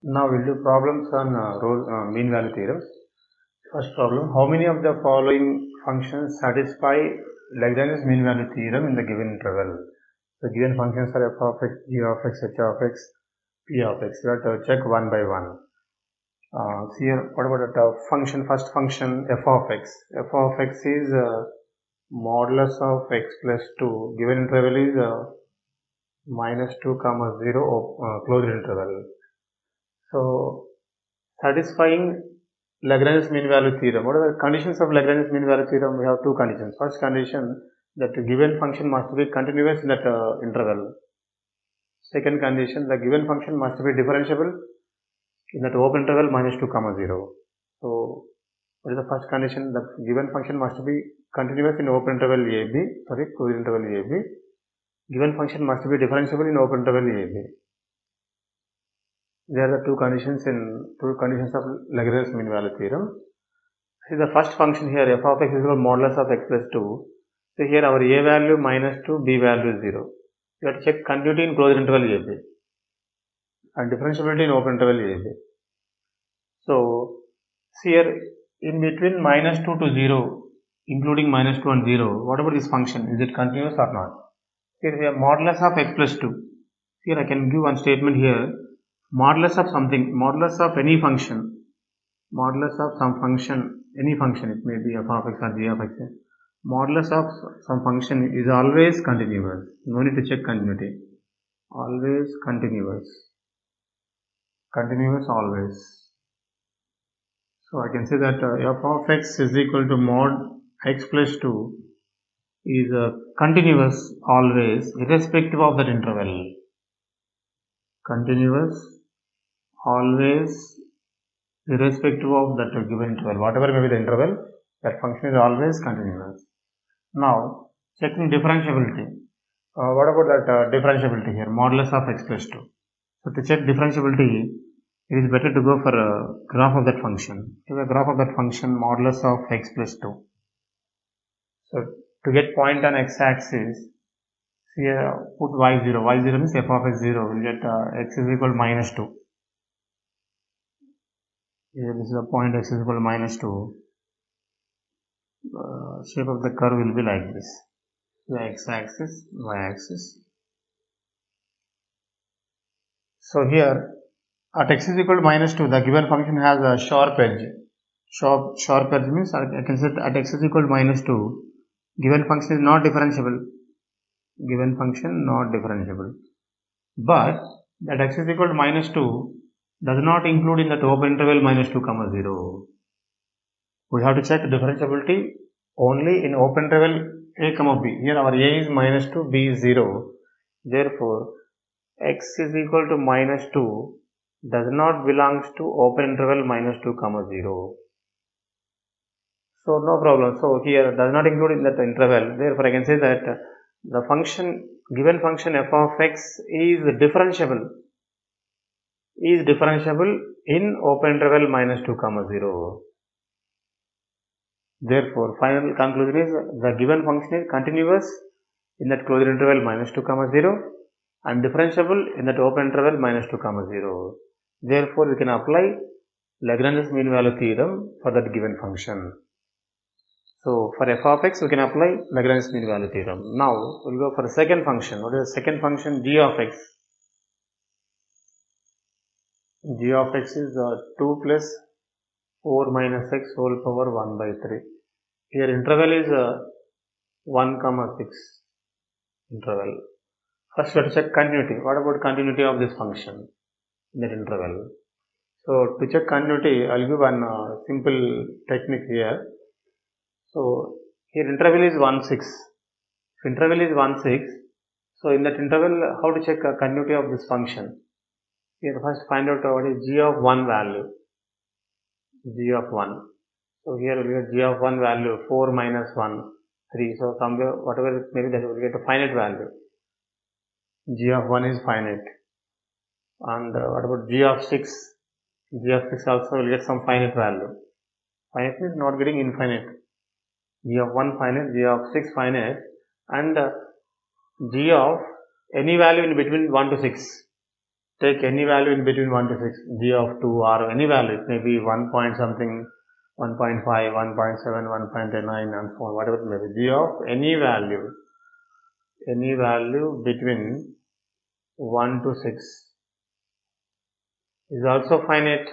Now we'll do problems on mean value theorems. First problem: how many of the following functions satisfy Lagrange's mean value theorem in the given interval? The given functions are f of x, g of x, h of x, p of x. We have to check one by one. See here, what about the function? First function f of x. F of x is modulus of x plus 2. Given interval is minus 2 comma 0 closed interval. So satisfying Lagrange's mean value theorem. What are the conditions of Lagrange's mean value theorem? We have two conditions. First condition, that the given function must be continuous in that interval. Second condition, the given function must be differentiable in that open interval minus 2 comma 0. So what is the first condition? The given function must be continuous in open interval closed interval AB. Given function must be differentiable in open interval AB. There are the two conditions of Lagrange's mean value theorem. See the first function here, f of x is equal to modulus of x plus 2. So here our a value minus 2, b value 0. You have to check continuity in closed interval AB and differentiability in open interval AB. So see here, in between minus 2 to 0, including minus 2 and 0, what about this function? Is it continuous or not? Here we have modulus of x plus 2. Here I can give one statement here. Modulus of something, modulus of any function, modulus of some function, any function, it may be f of x or g of x. Modulus of some function is always continuous. No need to check continuity. Always continuous. Continuous always. So I can say that f of x is equal to mod x plus 2 is continuous always irrespective of that interval. Continuous always irrespective of that given interval. Whatever may be the interval, that function is always continuous. Now, checking differentiability. What about that differentiability here? Modulus of x plus 2. So, to check differentiability, it is better to go for a graph of that function. Give a graph of that function modulus of x plus 2. So, to get point on x-axis, here put y0. y0 means f of x0. We'll get x is equal to minus 2. Here this is a point x is equal to minus 2. Shape of the curve will be like this. The x-axis, y-axis. So here at x is equal to minus 2, the given function has a sharp edge. Sharp edge means I can say at x is equal to minus 2, given function is not differentiable. Given function not differentiable. But that x is equal to minus 2 does not include in that open interval minus 2 comma 0. We have to check differentiability only in open interval a comma b. Here our a is minus 2, b is 0. Therefore, x is equal to minus 2 does not belongs to open interval minus 2 comma 0. So no problem. So here does not include in that interval. Therefore, I can say that the function, given function f of x is differentiable in open interval minus 2 comma 0. Therefore, final conclusion is the given function is continuous in that closed interval minus 2 comma 0 and differentiable in that open interval minus 2 comma 0. Therefore, we can apply Lagrange's mean value theorem for that given function. So, for f of x, we can apply Lagrange's mean value theorem. Now, we'll go for the second function. What is the second function? G of x. G of x is 2 plus 4 minus x whole power 1 by 3. Here interval is 1 comma 6 interval. First, let us check continuity. What about continuity of this function in that interval? So, to check continuity, I will give one simple technique here. So, here interval is 1 6. If interval is 1 6, so in that interval, how to check continuity of this function? Here first find out what is g of 1 value. G of 1. So here we get g of 1 value 4 minus 1, 3. So somewhere whatever it may be, that we will get a finite value. G of 1 is finite. And what about g of 6? G of 6 also will get some finite value. Finite means not getting infinite. G of 1 finite, G of 6 finite, and G of any value in between 1 to 6. take any value in between 1 to 6, g of 2 or any value, it may be 1 point something, 1.5, 1.7, 1.9 and so on, whatever it may be, g of any value between 1 to 6 is also finite.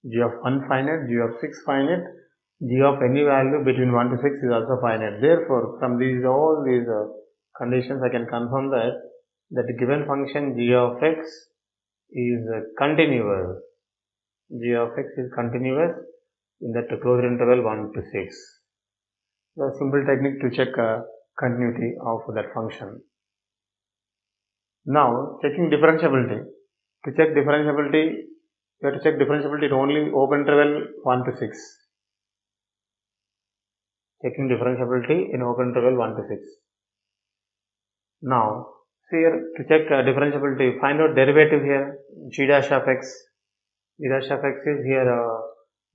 G of 1 finite, g of 6 finite, g of any value between 1 to 6 is also finite. Therefore, from all these conditions, I can confirm that the given function g of x is continuous. G of x is continuous in that closed interval 1 to 6. The simple technique to check continuity of that function. Now, checking differentiability. To check differentiability, you have to check differentiability in only open interval 1 to 6. Checking differentiability in open interval 1 to 6. Now, here to check differentiability, find out derivative here, g dash of x. G dash of x is here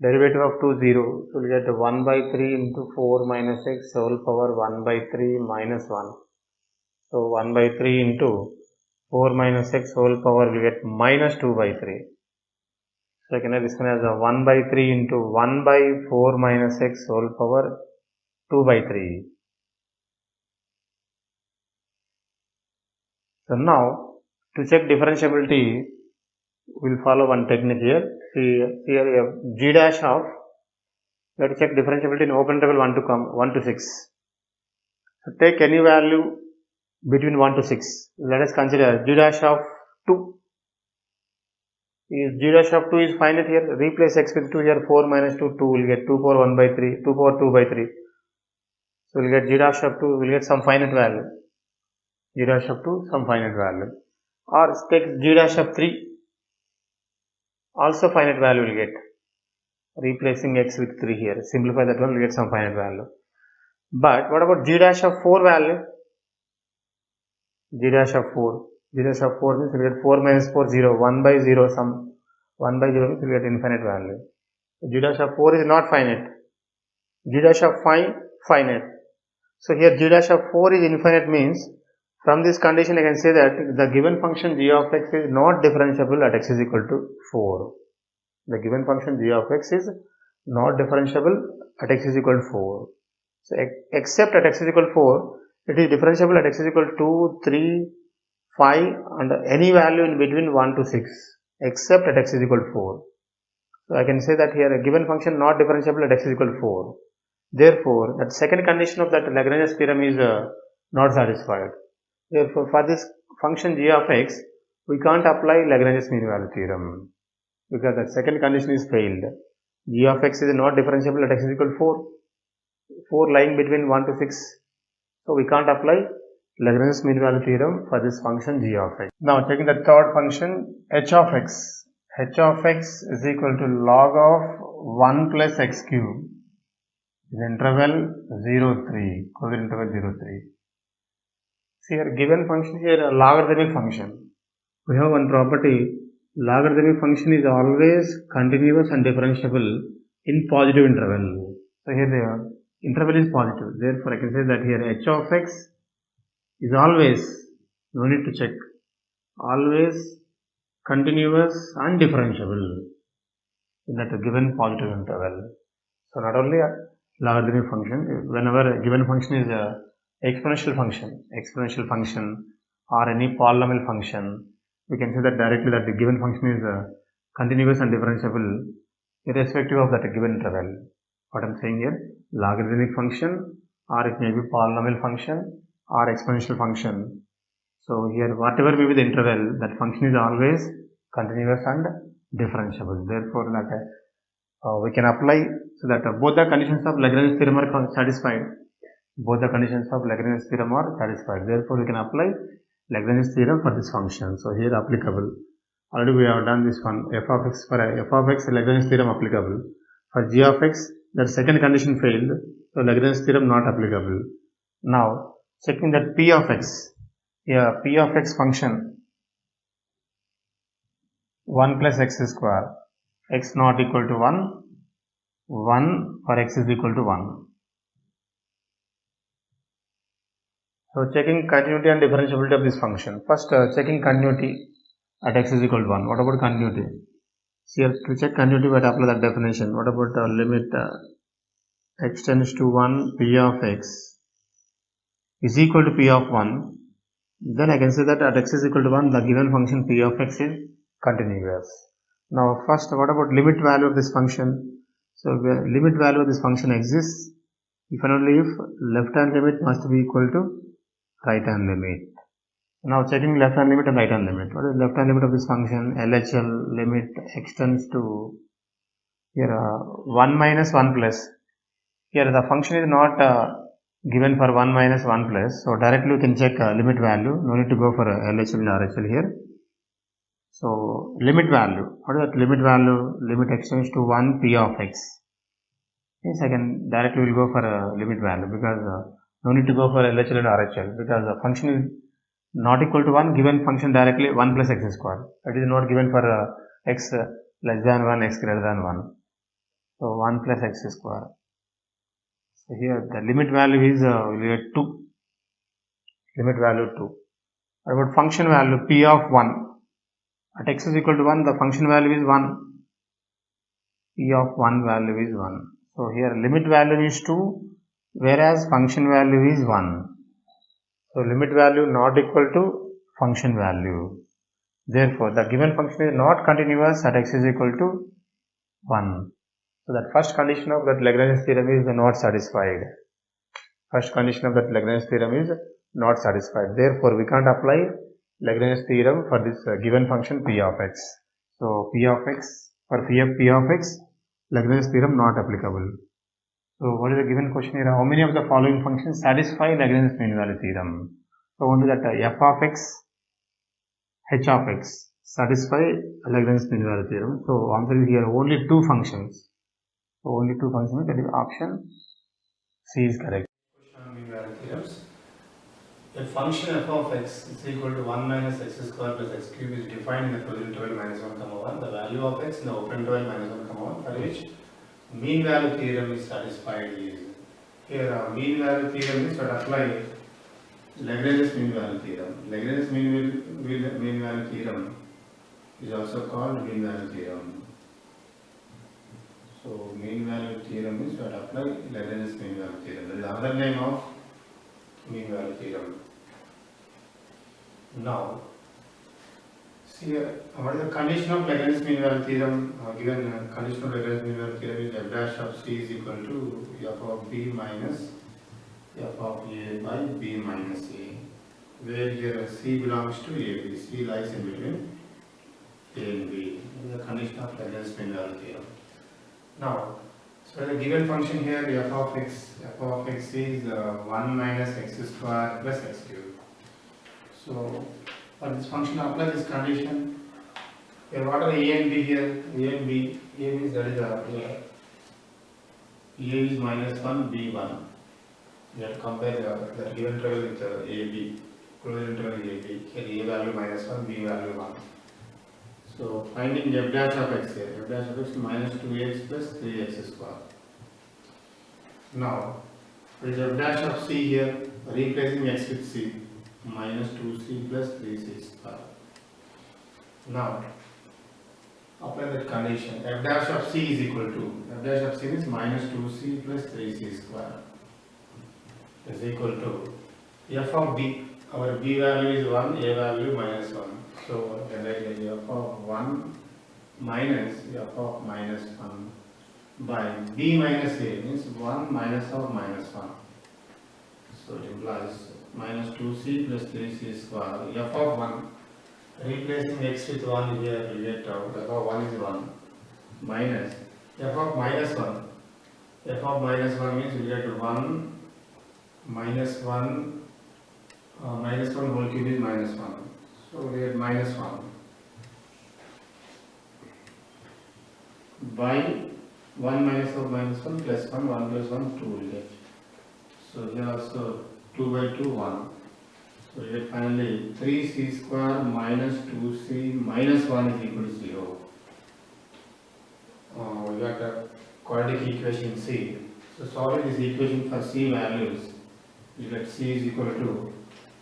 derivative of 2, 0. So we get 1 by 3 into 4 minus x whole power 1 by 3 minus 1. So 1 by 3 into 4 minus x whole power we get minus 2 by 3. So I can have this one as a 1 by 3 into 1 by 4 minus x whole power 2 by 3. So now to check differentiability, we'll follow one technique here. See here we have g dash of, let us check differentiability in open interval 1 to 6. So take any value between 1 to 6. Let us consider g dash of 2. G dash of 2 is finite here. Replace x with 2 here. 4 minus 2, 2 will get 2 power 1 by 3, 2 power 2 by 3. So we'll get g dash of 2, we'll get some finite value. G dash of 2, some finite value. Or take g dash of 3. Also finite value will get. Replacing x with 3 here. Simplify that one, we'll get some finite value. But what about g dash of 4 value? G dash of 4. G dash of 4 means we'll get 4 minus 4, 0. 1 by 0, some 1 by 0 means we'll get infinite value. G dash of 4 is not finite. G dash of 5, finite. So here g dash of 4 is infinite means, from this condition I can say that the given function g of x is not differentiable at x is equal to 4. The given function g of x is not differentiable at x is equal to 4. So except at x is equal to 4, it is differentiable at x is equal to 2, 3, 5 and any value in between 1 to 6 except at x is equal to 4. So I can say that here a given function not differentiable at x is equal to 4. Therefore, that second condition of that Lagrange's theorem is not satisfied. Therefore, for this function g of x, we can't apply Lagrange's mean value theorem because that second condition is failed. G of x is not differentiable at x is equal to 4. 4 lying between 1 to 6. So we can't apply Lagrange's mean value theorem for this function g of x. Now checking the third function h of x. H of x is equal to log of 1 plus x cube in interval 0, 3, closed interval 0, 3. See here given function here a logarithmic function. We have one property, logarithmic function is always continuous and differentiable in positive interval. So here the interval is positive. Therefore I can say that here h of x is always, no need to check, always continuous and differentiable in that given positive interval. So not only a logarithmic function, whenever a given function is a exponential function or any polynomial function, we can say that directly that the given function is continuous and differentiable irrespective of that given interval. What I am saying here, logarithmic function or it may be polynomial function or exponential function. So here whatever may be the interval, that function is always continuous and differentiable. Therefore we can apply so that both the conditions of Lagrange's theorem are satisfied. Both the conditions of Lagrange's theorem are satisfied. Therefore we can apply Lagrange's theorem for this function. So here applicable. Already we have done this one. F of x, for f of x Lagrange's theorem applicable. For g of x, that second condition failed. So Lagrange's theorem not applicable. Now checking that p of x. Here p of x function 1 plus x square, x not equal to 1, 1 for x is equal to 1. So checking continuity and differentiability of this function. First, checking continuity at x is equal to 1. What about continuity? So here to check continuity, we have to apply that definition. What about limit x tends to 1, p of x is equal to p of 1. Then I can say that at x is equal to 1, the given function p of x is continuous. Now first, what about limit value of this function? So limit value of this function exists if and only if left hand limit must be equal to right hand limit. Now checking left hand limit and right hand limit. What is left hand limit of this function? LHL limit extends to here 1 minus 1 plus. Here the function is not given for 1 minus 1 plus. So directly we can check limit value. No need to go for LHL and RHL here. So limit value. What is that limit value? Limit extends to 1 p of x. Yes, I can directly will go for a limit value because no need to go for LHL and RHL because the function is not equal to 1, given function directly 1 plus x square. That is not given for x less than 1, x greater than 1. So 1 plus x square. So here the limit value is 2. Limit value 2. What about function value p of 1? At x is equal to 1, the function value is 1. P of 1 value is 1. So here limit value is 2, whereas function value is 1. So limit value not equal to function value. Therefore, the given function is not continuous at x is equal to 1. So that first condition of that Lagrange theorem is not satisfied. First condition of that Lagrange theorem is not satisfied. Therefore, we can't apply Lagrange theorem for this given function p of x. So p of x, for p of x, Lagrange theorem not applicable. So what is the given question here? How many of the following functions satisfy Lagrange's mean value theorem? So only that f of x, h of x satisfy Lagrange's mean value theorem. So answer is here only 2 functions. So only 2 functions, that is option C is correct. Question on mean value theorems. A function f of x is equal to 1 minus x square plus x cube is defined in the closed interval minus 1 comma 1. The value of x in the open interval minus 1 comma 1 for which mean value theorem is satisfied is. Here mean value theorem is to apply Lagrange's mean value theorem. Lagrange's mean value theorem is also called mean value theorem. So mean value theorem is to apply Lagrange's mean value theorem. That is another name of mean value theorem. Now, see what is the condition of Lagrange's mean value theorem? Given condition of Lagrange's mean value theorem is f dash of c is equal to f of b minus f of a by b minus a, where here c belongs to a b. C lies in between a and b. This is the condition of Lagrange's mean value theorem. Now, so the given function here f of x is 1 minus x square plus x cube. So for this function apply this condition. Here what are a and b here? A and b. A means that is a is minus 1, b 1. You have to compare the given interval with a b. Closed interval a b. Here a value minus 1, b value 1. So finding f dash of x here. F dash of x minus 2x plus 3x square. Now, what is f dash of c here? Replacing x with c. Minus 2c plus 3c square. Now, apply that condition. F dash of c is equal to, f dash of c is minus 2c plus 3c square is equal to f of b. Our b value is 1, a value minus 1. So, then write f of 1 minus f of minus 1 by b minus a means 1 minus of minus 1. So, it implies minus 2c plus 3c square f of 1. Replacing x with 1 here, we get out f of 1 is 1 minus f of minus 1. F of minus 1 means we get 1 minus 1 minus 1 whole cube is minus 1. So we get minus 1 by 1 minus of minus 1 plus 1, 1 plus 1, 2 will get. So here also 2 by 2, 1. So we get finally 3c square minus 2c minus 1 is equal to 0. We got a quadratic equation C. So solving this equation for c values, we get c is equal to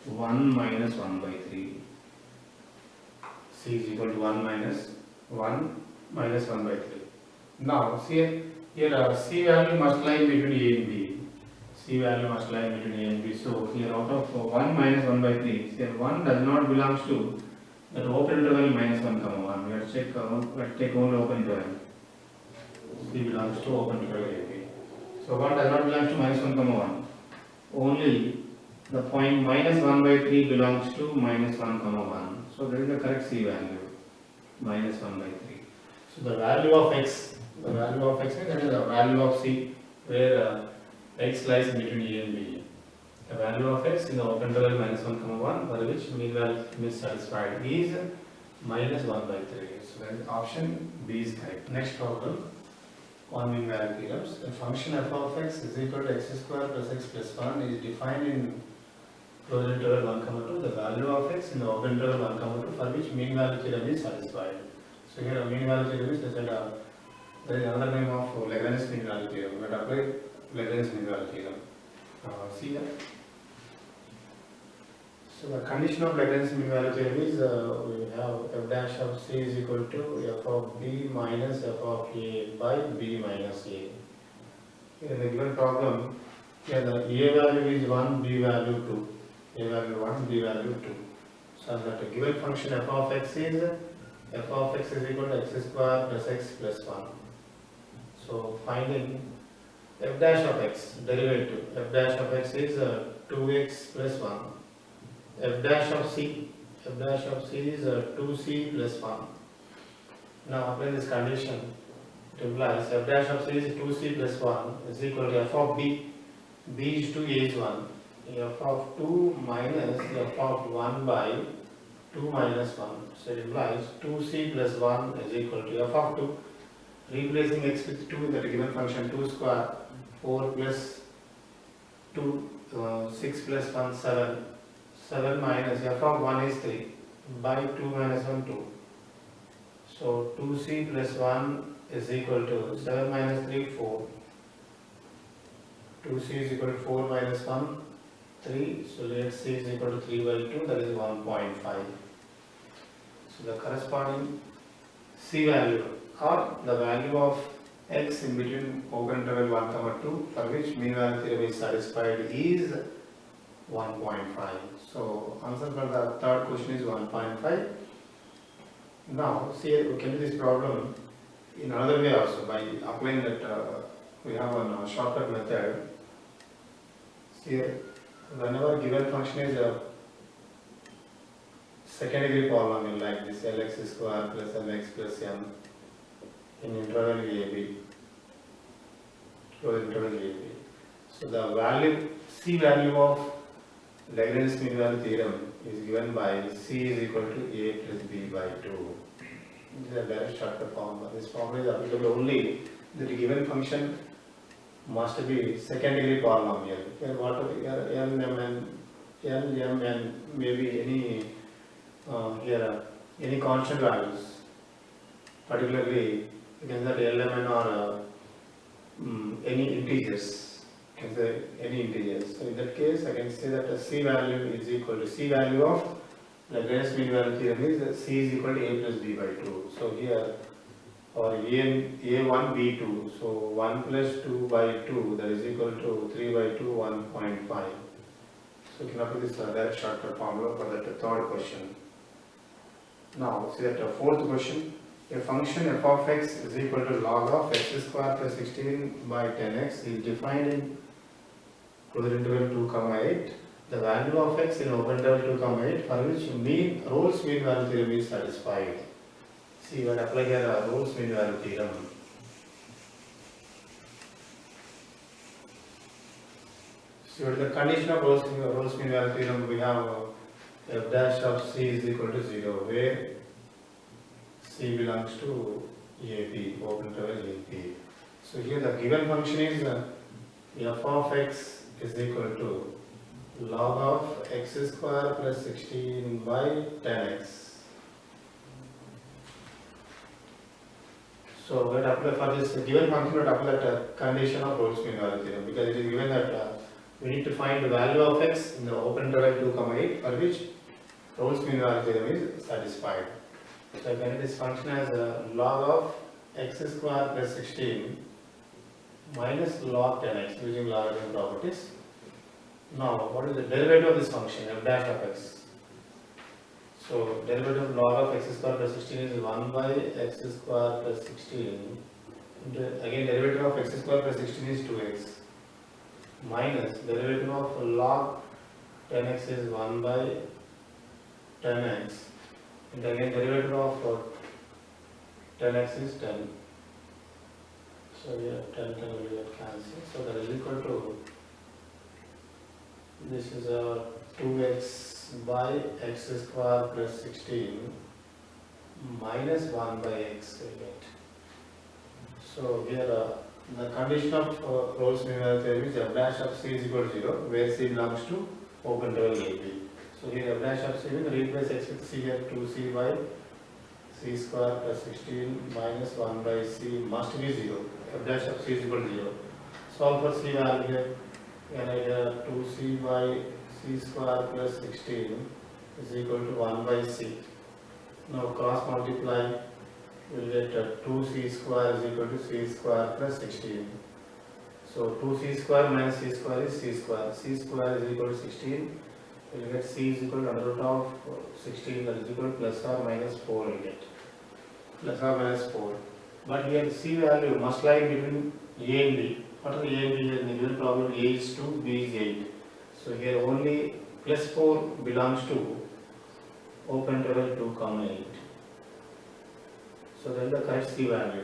1 minus 1 by 3. C is equal to 1 minus 1 minus 1 by 3. Now, see here C value must lie between A and B. C value must lie between A and B. So, here out of 1 minus 1 by 3, here 1 does not belongs to that open interval minus 1 comma 1. Let's take only open interval. C belongs to open interval AB. So 1 does not belong to minus 1 comma 1. Only the point minus 1 by 3 belongs to minus 1 comma 1. So that is the correct C value, minus 1 by 3. So the value of x is that is the value of C, where x lies between A and B. The value of x in the open interval minus 1 comma 1, for which mean value is satisfied, is minus 1 by 3. So that is option B is correct. Next problem on mean value theorems. The function f of x is equal to x square plus x plus 1 is defined in closed interval 1 comma 2. The value of x in the open interval 1 comma 2, for which mean value theorem is satisfied. So here mean value theorem is there is another name of Lagrange's mean value theorem. We have applied Lagrange's mean value theorem. See that. So the condition of Lagrange's mean value theorem is we have f dash of C is equal to f of B minus f of A by B minus A. Here in the given problem, here the A value is 1, B value 2. A value 1, B value 2. So that the given function f of x is equal to x square plus x plus 1. So finding f dash of x, derivative, f dash of x is 2x plus 1. F dash of C is 2c plus 1. Now apply this condition, it implies f dash of C is 2c plus 1 is equal to f of B. B is 2, A is 1. F of 2 minus f of 1 by 2 minus 1. So it implies 2c plus 1 is equal to f of 2. Replacing x with 2 in the given function, 2 square, 4 plus 2, 6 plus 1, 7. 7 minus f of 1 is 3 by 2 minus 1, 2. So 2c plus 1 is equal to 7 minus 3, 4. 2c is equal to 4 minus 1, 3. So let c is equal to 3 by 2, that is 1.5. So the corresponding c value or the value of x in between open interval 1 comma 2, for which mean value theorem is satisfied, is 1.5. So answer for the third question is 1.5. Now see, we can do this problem in another way also by applying that we have a shortcut method. See, whenever given function is a second degree polynomial like this Lx square plus mx plus m in interval AB, closed interval AB. So the value, C value of Lagrange's mean value theorem is given by C is equal to A plus B by 2. This is a direct shortcut formula. This formula is applicable only that the given function must be second degree polynomial. Here whatever L, M and maybe any any constant values, particularly you can say L, M or any integers. Can say any integers. So in that case, I can say that the C value is equal to C value of Lagrange's mean value theorem is C is equal to A plus B by 2. So here, or A1, B2. So 1 plus 2 by 2, that is equal to 3 by 2, 1.5. So you can apply this direct shortcut formula for that third question. Now see that the fourth question. A function f of x is equal to log of x square plus 16 by 10x is defined in closed interval 2 comma 8. The value of x in open interval 2 comma 8, for which Rolle's mean value theorem is satisfied. See, we apply here Rolle's mean value theorem. So the condition of Rolle's mean value theorem, we have f dash of c is equal to 0, where C belongs to AB, open interval AB. So here the given function is f of x is equal to log of x square plus 16 by 10x. So we apply for this given function, we apply that condition of Rolle's mean value theorem, because it is given that we need to find the value of x in the open interval 2, 8 for which Rolle's mean value theorem is satisfied. So I can this function as a log of x square plus 16 minus log 10x using logarithm properties. Now, what is the derivative of this function f dash of x? So, derivative of log of x square plus 16 is 1 by x square plus 16. Again, derivative of x square plus 16 is 2x minus derivative of log 10x is 1 by 10x, and again derivative of 10x is 10. So here 10 will get cancelled. So that is equal to, this is a 2x by x square plus 16 minus 1 by x will get. So here the condition of Rolle's mean value theorem is f dash of c is equal to 0, where c belongs to open interval AB. So here f dash of c will replace x with c at 2c by c square plus 16 minus 1 by c must be 0. F dash of c is equal to 0. Solve for c value here. When I get 2c by c square plus 16 is equal to 1 by c. Now cross multiply, we will get 2c square is equal to c square plus 16. So 2c square minus c square is c square. C square is equal to 16. We will get c is equal to under root of 16, that is equal to plus or minus 4 we will get. Plus or minus 4. But here the c value must lie between a and b. What are the a and b here? In the given problem, a is 2, b is 8. So here only plus 4 belongs to open interval 2, 8. So then the correct c value.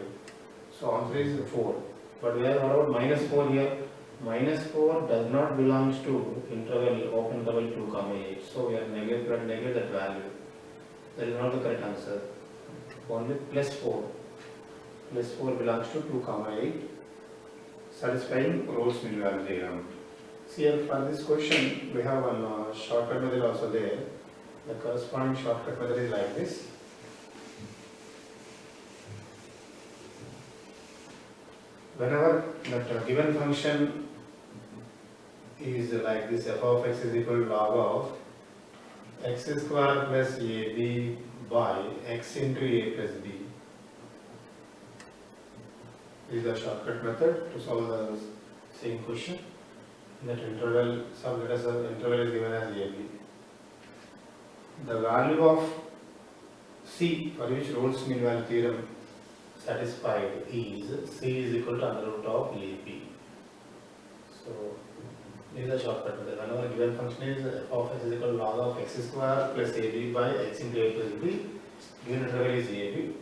So answer is 4. But we have what about minus 4 here? Minus 4 does not belongs to interval open interval 2, 8. So we are negate that value. That is not the correct answer. Only plus 4. Plus 4 belongs to 2, 8. Satisfying Rolle's mean value theorem. See here for this question we have one shortcut method also there. The corresponding shortcut method is like this. Whenever that given function is like this, f of x is equal to log of x square plus ab by x into a plus b. This is the shortcut method to solve the same question. That interval, some let us interval is given as ab. The value of c for which Rolle's mean value theorem satisfied is c is equal to under root of ab. So this is a shortcut method. Whenever given function is f of x is equal to log of x square plus ab by x into a plus b, given interval is ab.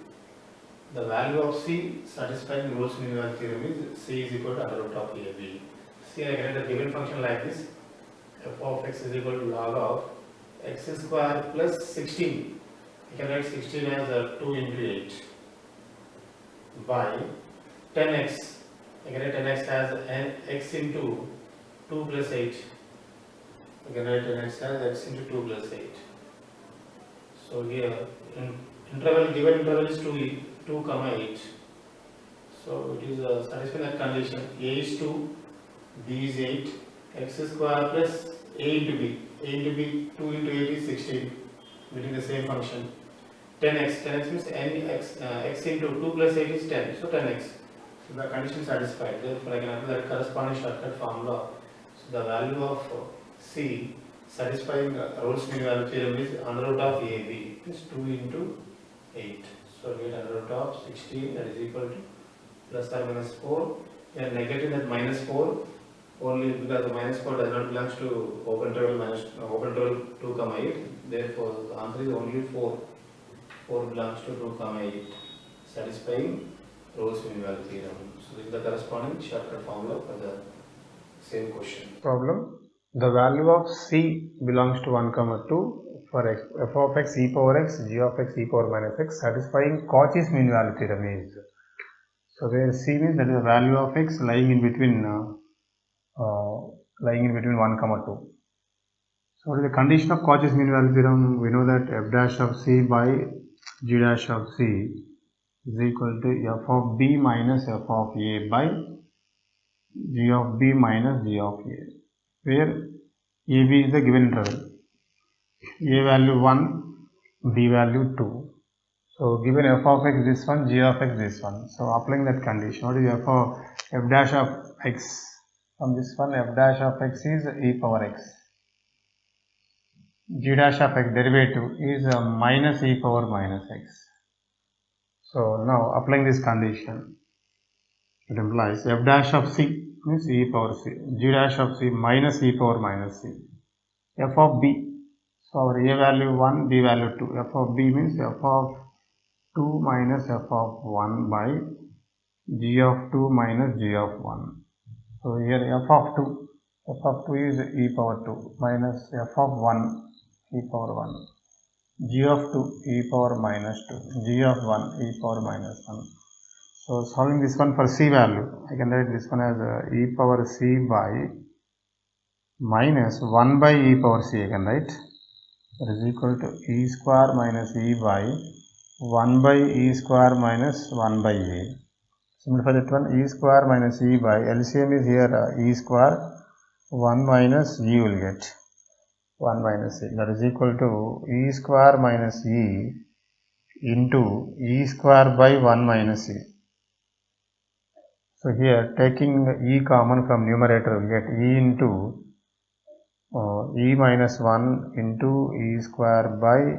The value of c satisfying Rolle's mean value theorem is c is equal to under root of ab. See, I get the given function like this: f of x is equal to log of x square plus 16. You can write 16 as 2 into 8 by 10x. I can write 10x as x into 2 plus 8. You can write 10x as x into 2 plus 8. So here interval, given interval is 2, 8. So it is satisfying that condition. A is 2, b is 8, x square plus a into b. A into b, 2 into 8 is 16. Using the same function. 10x means x into 2 plus 8 is 10. So 10x. So the condition is satisfied. Therefore I can apply that corresponding shortcut formula. So the value of c satisfying Rolle's mean value theorem is under root of ab is 2 into 8. So we get under root of 16, that is equal to plus or minus 4. We are negating that minus 4 only because the minus 4 does not belong to open interval 2, 8. Therefore the answer is only 4. 4 belongs to 2, 8, satisfying Rolle's mean value theorem. So this is the corresponding shortcut formula for the same question. Problem: the value of c belongs to 1, 2 for x, f of x e power x, g of x e power minus x, satisfying Cauchy's mean value theorem is. So where c means that is the value of x lying in between 1, 2. So what is the condition of Cauchy's mean value theorem? We know that f dash of c by g dash of c is equal to f of b minus f of a by g of b minus g of a. where AB is the given interval. A value 1, B value 2. So given f of x this one, g of x this one. So applying that condition, what is f dash of x? From this one, f dash of x is e power x. G dash of x derivative is minus e power minus x. So now applying this condition, it implies f dash of c means e power c, g dash of c minus e power minus c. F of b, so our a value 1, b value 2. F of b means f of 2 minus f of 1 by g of 2 minus g of 1. So here f of 2 is e power 2 minus f of 1 e power 1, g of 2 e power minus 2, g of 1 e power minus 1. So solving this one for c value, I can write this one as e power c by minus 1 by e power c, I can write. That is equal to e square minus e by 1 by e square minus 1 by a. Simplify that one, e square minus e by LCM is here e square, 1 minus e will get 1 minus e, that is equal to e square minus e into e square by 1 minus e. So here taking e common from numerator we get e into e minus 1 into e square by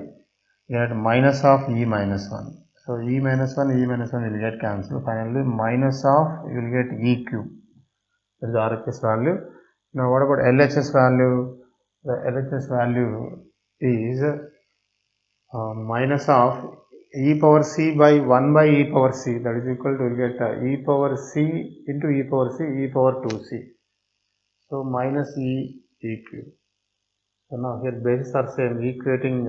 get minus of e minus 1. So e minus 1 will get cancelled. Finally minus of you will get e cube. That is RHS value. Now what about LHS value? The LHS value is minus of e power c by 1 by e power c, that is equal to, you get e power c into e power c, e power 2c. So minus e cube. So now here bases are same, equating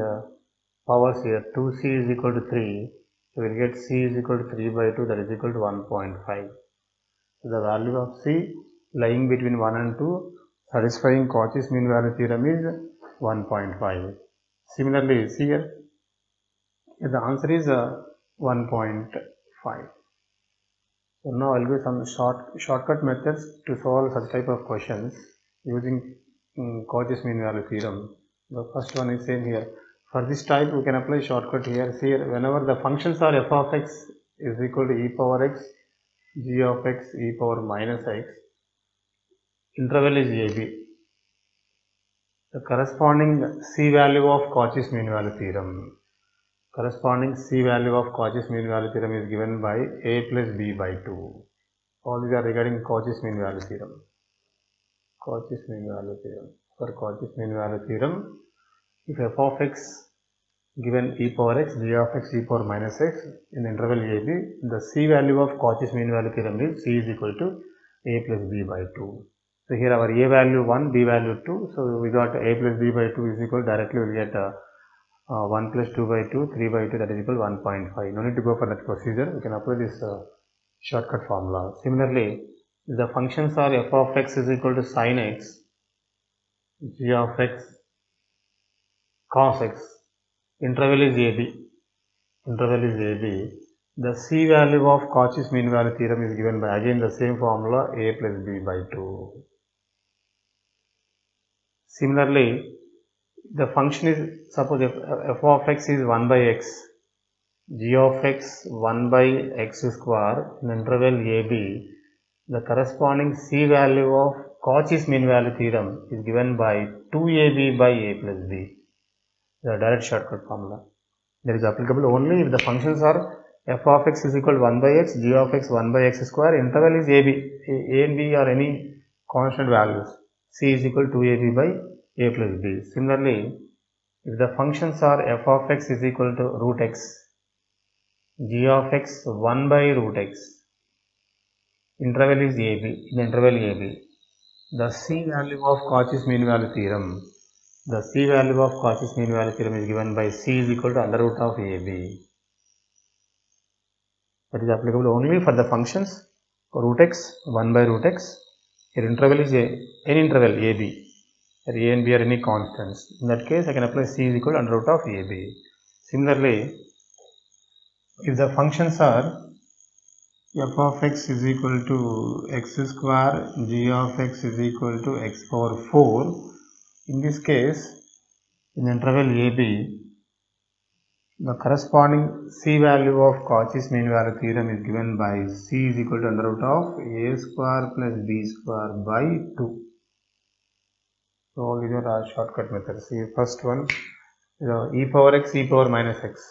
powers here, 2c is equal to 3, so we will get c is equal to 3 by 2, that is equal to 1.5. So the value of c lying between 1 and 2, satisfying Cauchy's mean value theorem is 1.5. Similarly, see here, the answer is 1.5. So now I will give some shortcut methods to solve such type of questions using Cauchy's mean value theorem. The first one is same here. For this type, we can apply shortcut here. See here, whenever the functions are f of x is equal to e power x, g of x, e power minus x, interval is AB. The corresponding c value of Cauchy's mean value theorem. Corresponding c value of Cauchy's mean value theorem is given by a plus b by 2. All these are regarding Cauchy's mean value theorem. Cauchy's mean value theorem. For Cauchy's mean value theorem, if f of x given e power x, g of x, e power minus x in the interval AB, the c value of Cauchy's mean value theorem is c is equal to a plus b by 2. So here our a value 1, b value 2. So we got a plus b by 2 is equal, directly we will get 1 plus 2 by 2, 3 by 2, that is equal to 1.5. No need to go for that procedure. We can apply this shortcut formula. Similarly, if the functions are f of x is equal to sin x, g of x, cos x, interval is AB. The c value of Cauchy's mean value theorem is given by again the same formula, a plus b by 2. Similarly, the function is, suppose f of x is 1 by x, g of x 1 by x square in interval AB, the corresponding c value of Cauchy's mean value theorem is given by 2ab by a plus b. The direct shortcut formula. That is applicable only if the functions are f of x is equal to 1 by x, g of x 1 by x square, interval is AB, a and b are any constant values, c is equal to 2ab by a plus b. Similarly, if the functions are f of x is equal to root x, g of x 1 by root x, interval is AB, in the interval AB, the c value of Cauchy's mean value theorem, is given by c is equal to under root of AB. That is applicable only for the functions root x, 1 by root x. Here interval is any interval AB. A and b are any constants. In that case, I can apply c is equal to under root of AB. Similarly, if the functions are f of x is equal to x square, g of x is equal to x power 4. In this case, in interval AB, the corresponding C value of Cauchy's mean value theorem is given by C is equal to under root of A square plus B square by 2. So these are our shortcut methods. See, first one, e power x, e power minus x.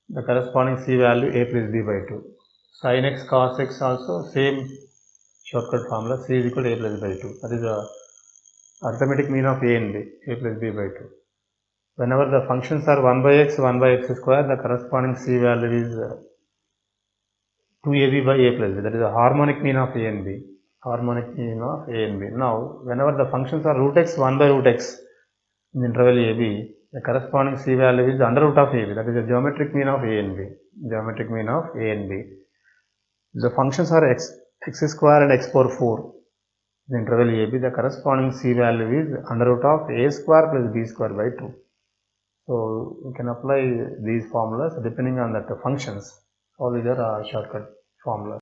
The corresponding C value A plus B by 2. Sin x, cos x also same shortcut formula, C is equal to A plus by 2. That is the arithmetic mean of A and B, A plus B by 2. Whenever the functions are 1 by x square, the corresponding C value is 2ab by a plus b. That is the harmonic mean of A and B. Harmonic mean of A and B. Now, whenever the functions are root x, 1 by root x in the interval AB, the corresponding C value is under root of AB. That is the geometric mean of A and B. Geometric mean of A and B. The functions are x square and x power 4. In the interval AB, the corresponding C value is under root of A square plus B square by 2. So, you can apply these formulas depending on the functions. All these are shortcut formulas.